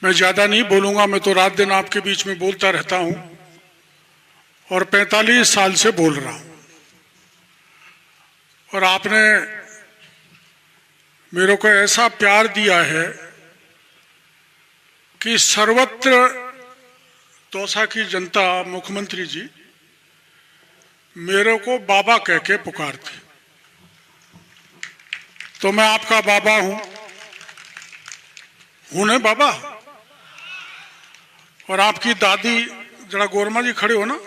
मैं ज़्यादा नहीं बोलूँगा, मैं तो रात दिन आपके बीच में बोलता रहता हूँ और 45 साल से बोल रहा हूँ। और आपने मेरे को ऐसा प्यार दिया है कि सर्वत्र दौसा की जनता, मुख्यमंत्री जी मेरे को बाबा कह के पुकारते। तो मैं आपका बाबा हूं ना बाबा। और आपकी दादी, जरा गोरमा जी खड़े हो ना।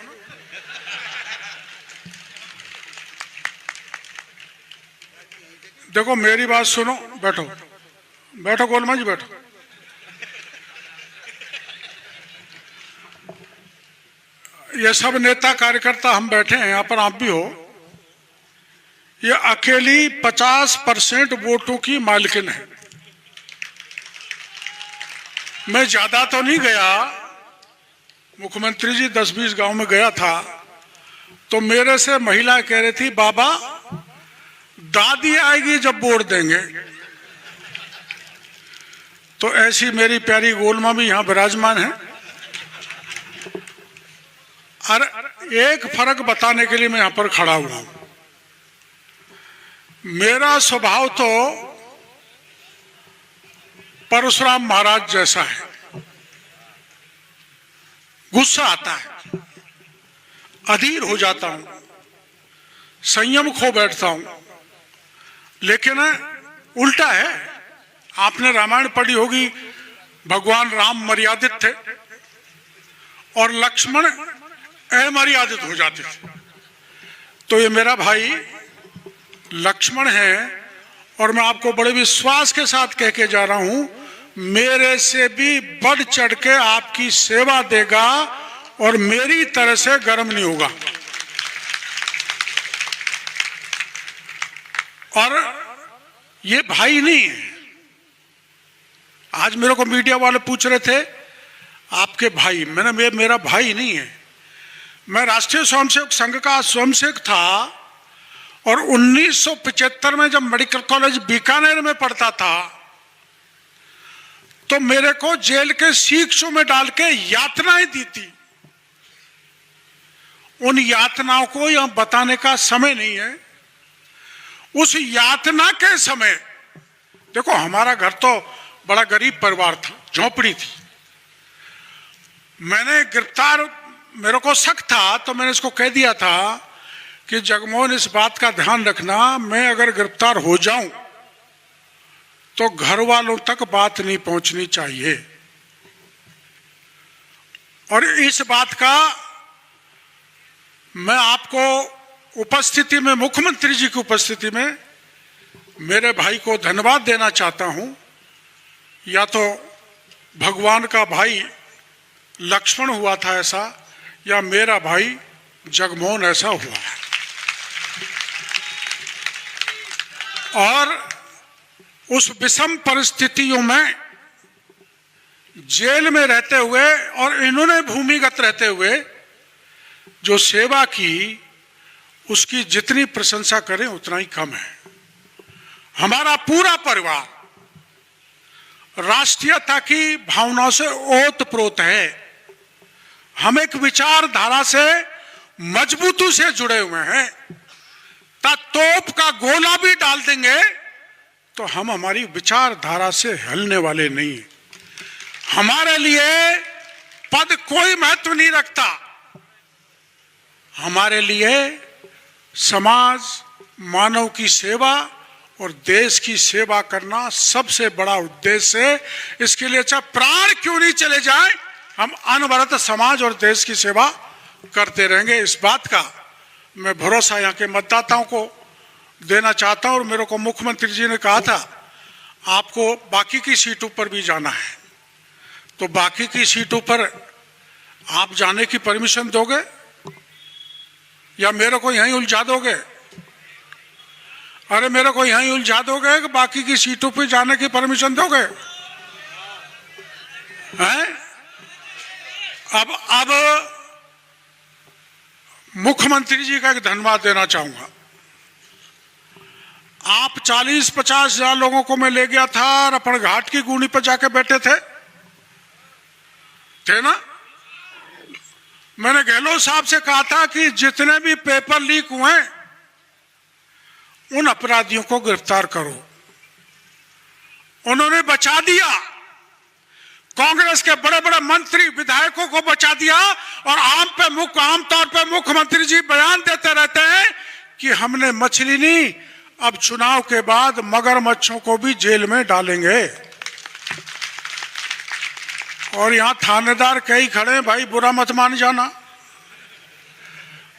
देखो मेरी बात सुनो, बैठो बैठो गोरमा जी बैठो। ये सब नेता कार्यकर्ता हम बैठे हैं यहाँ पर, आप भी हो। ये अकेली 50% वोटों की मालिकिन है। मैं ज्यादा तो नहीं गया, मुख्यमंत्री जी 10-20 गांव में गया था, तो मेरे से महिला कह रही थी बाबा दादी आएगी जब वोट देंगे। तो ऐसी मेरी प्यारी गोलमा भी यहां विराजमान है। और एक फर्क बताने के लिए मैं यहां पर खड़ा हुआ हूं। मेरा स्वभाव तो परशुराम महाराज जैसा है, गुस्सा आता है, अधीर हो जाता हूं, संयम खो बैठता हूं। लेकिन उल्टा है। आपने रामायण पढ़ी होगी, भगवान राम मर्यादित थे और लक्ष्मण अमर्यादित हो जाते थे। तो ये मेरा भाई लक्ष्मण है और मैं आपको बड़े विश्वास के साथ कह के जा रहा हूं, मेरे से भी बढ़ चढ़ के आपकी सेवा देगा और मेरी तरह से गर्म नहीं होगा। और ये भाई नहीं है। आज मेरे को मीडिया वाले पूछ रहे थे आपके भाई, मैंने मेरा भाई नहीं है। मैं राष्ट्रीय स्वयंसेवक संघ का स्वयंसेवक था और 1975 में जब मेडिकल कॉलेज बीकानेर में पढ़ता था तो मेरे को जेल के शिक्षों में डाल के यातनाएं दी थी। उन यातनाओं को यहां बताने का समय नहीं है। उस यातना के समय देखो, हमारा घर तो बड़ा गरीब परिवार था, झोपड़ी थी। मैंने गिरफ्तार, मेरे को शक था तो मैंने इसको कह दिया था कि जगमोहन इस बात का ध्यान रखना, मैं अगर गिरफ्तार हो जाऊं तो घर वालों तक बात नहीं पहुंचनी चाहिए। और इस बात का मैं आपको उपस्थिति में, मुख्यमंत्री जी की उपस्थिति में मेरे भाई को धन्यवाद देना चाहता हूं। या तो भगवान का भाई लक्ष्मण हुआ था ऐसा, या मेरा भाई जगमोहन ऐसा हुआ है। और उस विषम परिस्थितियों में जेल में रहते हुए और इन्होंने भूमिगत रहते हुए जो सेवा की, उसकी जितनी प्रशंसा करें उतना ही कम है। हमारा पूरा परिवार राष्ट्रीयता की भावनाओं से ओतप्रोत है। हम एक विचारधारा से मजबूती से जुड़े हुए हैं। तोप का गोला भी डाल देंगे तो हम हमारी विचारधारा से हिलने वाले नहीं। हमारे लिए पद कोई महत्व नहीं रखता। हमारे लिए समाज, मानव की सेवा और देश की सेवा करना सबसे बड़ा उद्देश्य है। इसके लिए चाहे प्राण क्यों नहीं चले जाए, हम अनवरत समाज और देश की सेवा करते रहेंगे। इस बात का मैं भरोसा यहाँ के मतदाताओं को देना चाहता हूँ। और मेरे को मुख्यमंत्री जी ने कहा था आपको बाकी की सीटों पर भी जाना है, तो बाकी की सीटों पर आप जाने की परमिशन दोगे या मेरे को यहीं उलझा दोगे? अरे मेरे को यहीं उलझा दोगे कि बाकी की सीटों पे जाने की परमिशन दोगे? हैं? अब मुख्यमंत्री जी का एक धन्यवाद देना चाहूंगा। आप 40-50 हजार लोगों को मैं ले गया था और अपन घाट की गुनी पर जाके बैठे थे थे ना? मैंने गहलोत साहब से कहा था कि जितने भी पेपर लीक हुए उन अपराधियों को गिरफ्तार करो। उन्होंने बचा दिया, कांग्रेस के बड़े बड़े मंत्री विधायकों को बचा दिया। और आमतौर पे मुख्यमंत्री जी बयान देते रहते हैं कि हमने मछली नहीं, अब चुनाव के बाद मगरमच्छों को भी जेल में डालेंगे। और यहां थानेदार कई खड़े हैं, भाई बुरा मत मान जाना।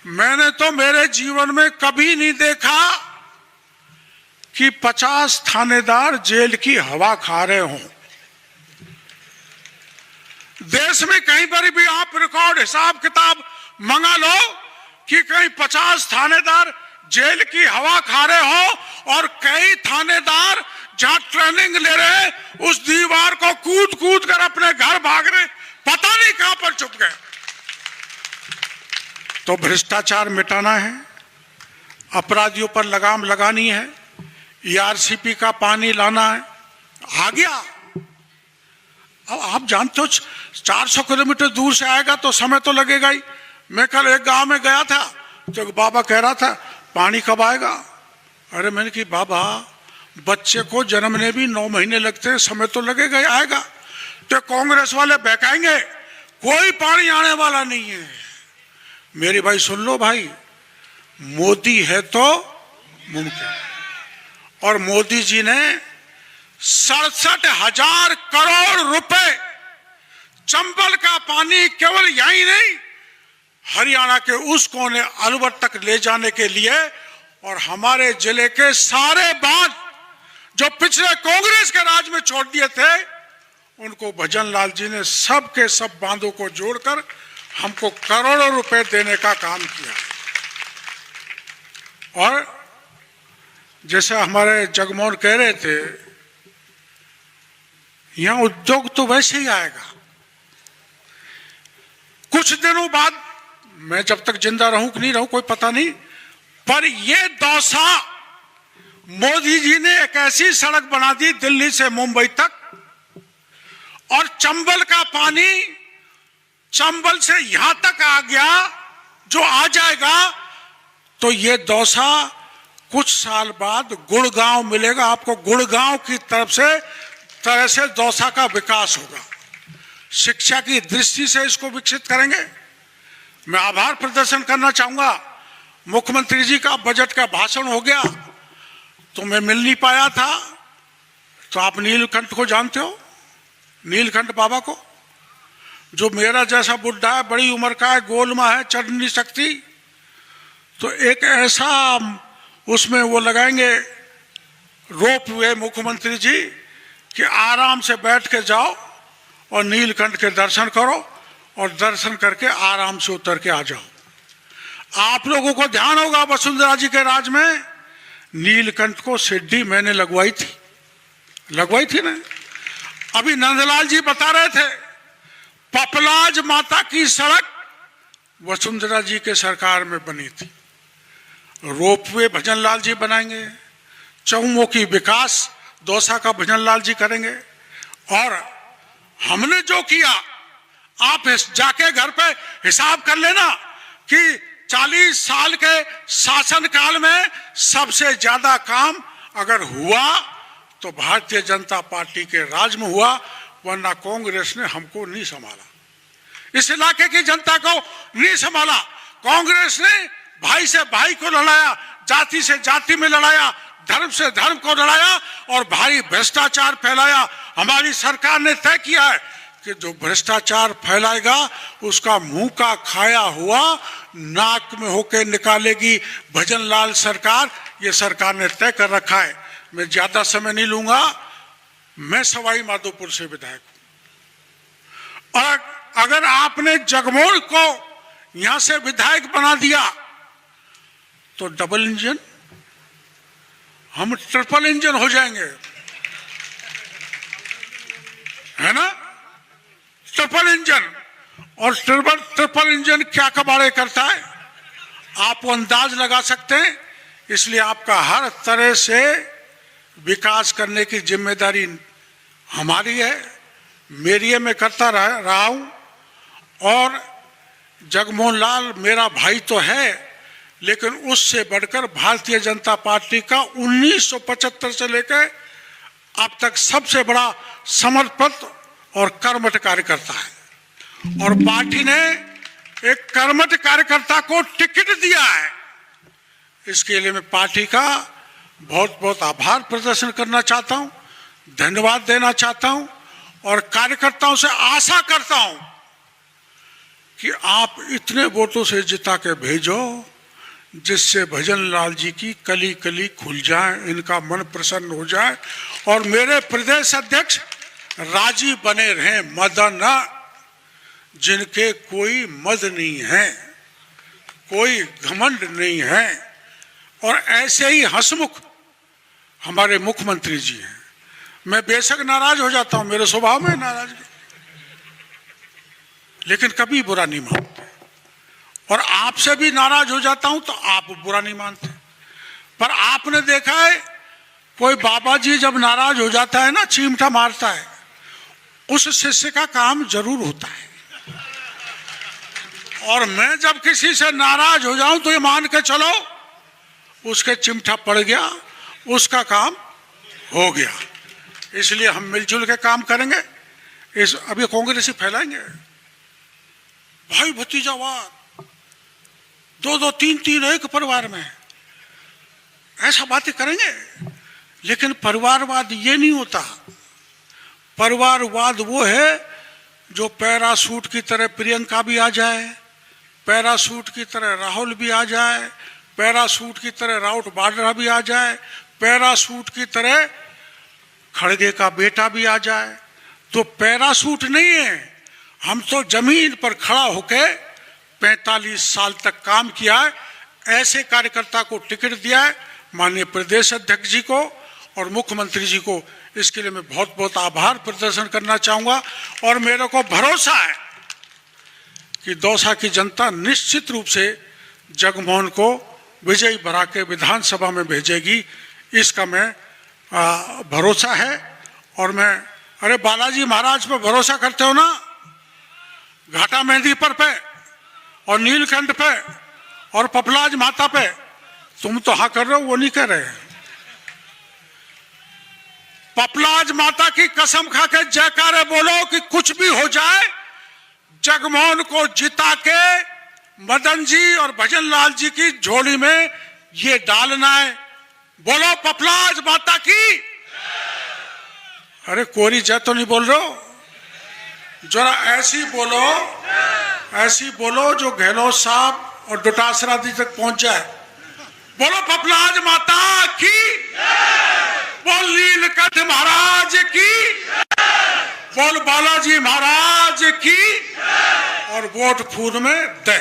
मैंने तो मेरे जीवन में कभी नहीं देखा कि 50 थानेदार जेल की हवा खा रहे हों। देश में कहीं पर भी आप रिकॉर्ड हिसाब किताब मंगा लो कि कहीं 50 थानेदार जेल की हवा खा रहे हो और कई थानेदार जहां ट्रेनिंग ले रहे उस दीवार को कूद कूद कर अपने घर भाग रहे, पता नहीं कहां पर छुप गए। तो भ्रष्टाचार मिटाना है, अपराधियों पर लगाम लगानी है, ईआरसीपी का पानी लाना है। आ गया। अब आप जानते हो 400 किलोमीटर दूर से आएगा तो समय तो लगेगा ही। मैं कल एक गांव में गया था तो एक बाबा कह रहा था पानी कब आएगा। अरे मैंने कि बाबा बच्चे को जन्मने भी 9 महीने लगते हैं, समय तो लगेगा ही, आएगा। तो कांग्रेस वाले बहकाएंगे कोई पानी आने वाला नहीं है। मेरे भाई सुन लो भाई, मोदी है तो मुमकिन। और मोदी जी ने 67,000 करोड़ रुपए चंबल का पानी केवल यही नहीं हरियाणा के उस कोने अलवर तक ले जाने के लिए और हमारे जिले के सारे बांध जो पिछले कांग्रेस के राज में छोड़ दिए थे उनको भजन लाल जी ने सब के सब बांधों को जोड़कर हमको करोड़ों रुपए देने का काम किया। और जैसे हमारे जगमोहन कह रहे थे, यहां उद्योग तो वैसे ही आएगा। कुछ दिनों बाद, मैं जब तक जिंदा रहूं कि नहीं रहूं कोई पता नहीं, पर ये दौसा मोदी जी ने एक ऐसी सड़क बना दी दिल्ली से मुंबई तक, और चंबल का पानी चंबल से यहां तक आ गया जो आ जाएगा तो ये दौसा कुछ साल बाद गुड़गांव मिलेगा आपको। गुड़गांव की तरह से दौसा का विकास होगा। शिक्षा की दृष्टि से इसको विकसित करेंगे। मैं आभार प्रदर्शन करना चाहूंगा, मुख्यमंत्री जी का बजट का भाषण हो गया तो मैं मिल नहीं पाया था। तो आप नीलकंठ को जानते हो, नीलकंठ बाबा को, जो मेरा जैसा बुढ़ा है, बड़ी उम्र का है, गोलमा है, चढ़ नहीं सकती। तो एक ऐसा उसमें वो लगाएंगे रोप वे मुख्यमंत्री जी कि आराम से बैठ के जाओ और नीलकंठ के दर्शन करो और दर्शन करके आराम से उतर के आ जाओ। आप लोगों को ध्यान होगा वसुंधरा जी के राज में नीलकंठ को सीढ़ी मैंने लगवाई थी ना। अभी नंदलाल जी बता रहे थे पपलाज माता की सड़क वसुंधरा जी के सरकार में बनी थी। रोपवे भजन लाल जी बनाएंगे, चौमुखी विकास दौसा का भजन लाल जी करेंगे। और हमने जो किया आप जाके घर पे हिसाब कर लेना कि 40 साल के शासनकाल में सबसे ज्यादा काम अगर हुआ तो भारतीय जनता पार्टी के राज में हुआ, वरना कांग्रेस ने हमको नहीं संभाला, इस इलाके की जनता को नहीं संभाला। कांग्रेस ने भाई से भाई को लड़ाया, जाति से जाति में लड़ाया, धर्म से धर्म को लड़ाया और भारी भ्रष्टाचार फैलाया। हमारी सरकार ने तय किया है कि जो भ्रष्टाचार फैलाएगा उसका मुंह का खाया हुआ नाक में होके निकालेगी भजन लाल सरकार। ये सरकार ने तय कर रखा है। मैं ज्यादा समय नहीं लूंगा। मैं सवाई माधोपुर से विधायक हूं और अगर आपने जगमोहन को यहां से विधायक बना दिया तो डबल इंजन, हम ट्रिपल इंजन हो जाएंगे, है ना? Triple engine. और ट्रिपल इंजन क्या कबाड़े करता है आप अंदाज लगा सकते हैं। इसलिए आपका हर तरह से विकास करने की जिम्मेदारी हमारी है। मेरी मैं करता रहा हूं। और जगमोहन लाल मेरा भाई तो है, लेकिन उससे बढ़कर भारतीय जनता पार्टी का 1975 से लेकर अब तक सबसे बड़ा समर्पित और कर्मठ कार्यकर्ता है। और पार्टी ने एक कर्मठ कार्यकर्ता को टिकट दिया है, इसके लिए मैं पार्टी का बहुत बहुत आभार प्रदर्शन करना चाहता हूं, धन्यवाद देना चाहता हूं और कार्यकर्ताओं से आशा करता हूं कि आप इतने वोटों से जिता के भेजो जिससे भजन लाल जी की कली कली खुल जाए, इनका मन प्रसन्न हो जाए और मेरे प्रदेश अध्यक्ष राजी बने रहें, मदन जिनके कोई मद नहीं है, कोई घमंड नहीं है। और ऐसे ही हंसमुख हमारे मुख्यमंत्री जी हैं। मैं बेशक नाराज हो जाता हूं, मेरे स्वभाव में नाराजगी, लेकिन कभी बुरा नहीं मानते। और आपसे भी नाराज हो जाता हूं तो आप बुरा नहीं मानते। पर आपने देखा है कोई बाबा जी जब नाराज हो जाता है ना, चिमटा मारता है, उस शिष्य का काम जरूर होता है। और मैं जब किसी से नाराज हो जाऊं तो ये मान के चलो उसके चिमटा पड़ गया, उसका काम हो गया। इसलिए हम मिलजुल के काम करेंगे। अभी कांग्रेस ही फैलाएंगे भाई भतीजावाद, दो दो तीन तीन एक परिवार में, ऐसा बातें करेंगे। लेकिन परिवारवाद ये नहीं होता। परिवारवाद वो है जो पैरासूट की तरह प्रियंका भी आ जाए, पैरासूट की तरह राहुल भी आ जाए, पैरासूट की तरह राउत बाड्रा भी आ जाए, पैरासूट की तरह खड़गे का बेटा भी आ जाए। तो पैरासूट नहीं है, हम तो जमीन पर खड़ा होकर 45 साल तक काम किया है। ऐसे कार्यकर्ता को टिकट दिया है। माननीय प्रदेश अध्यक्ष जी को और मुख्यमंत्री जी को इसके लिए मैं बहुत बहुत आभार प्रदर्शन करना चाहूँगा। और मेरे को भरोसा है कि दौसा की जनता निश्चित रूप से जगमोहन को विजयी बना के विधानसभा में भेजेगी, इसका मैं भरोसा है। और मैं अरे बालाजी महाराज पर भरोसा करते हो ना, घाटा मेहंदी पे और नीलकंठ पे और पपलाज माता पे, तुम तो हाँ कर रहे हो, वो नहीं कर रहे। पपलाज माता की कसम खा के जयकारे बोलो कि कुछ भी हो जाए जगमोहन को जिता के मदन जी और भजन लाल जी की झोली में ये डालना है। बोलो पपलाज माता की। अरे कोरी जय तो नहीं बोल रहे हो, जरा ऐसी बोलो, ऐसी बोलो जो गहलोत साहब और डोटासरा दी तक पहुंच जाए। बोलो पपलाज माता की, बोल नीलकंठ महाराज की, बोल बालाजी महाराज की, और वोट फूल में दे।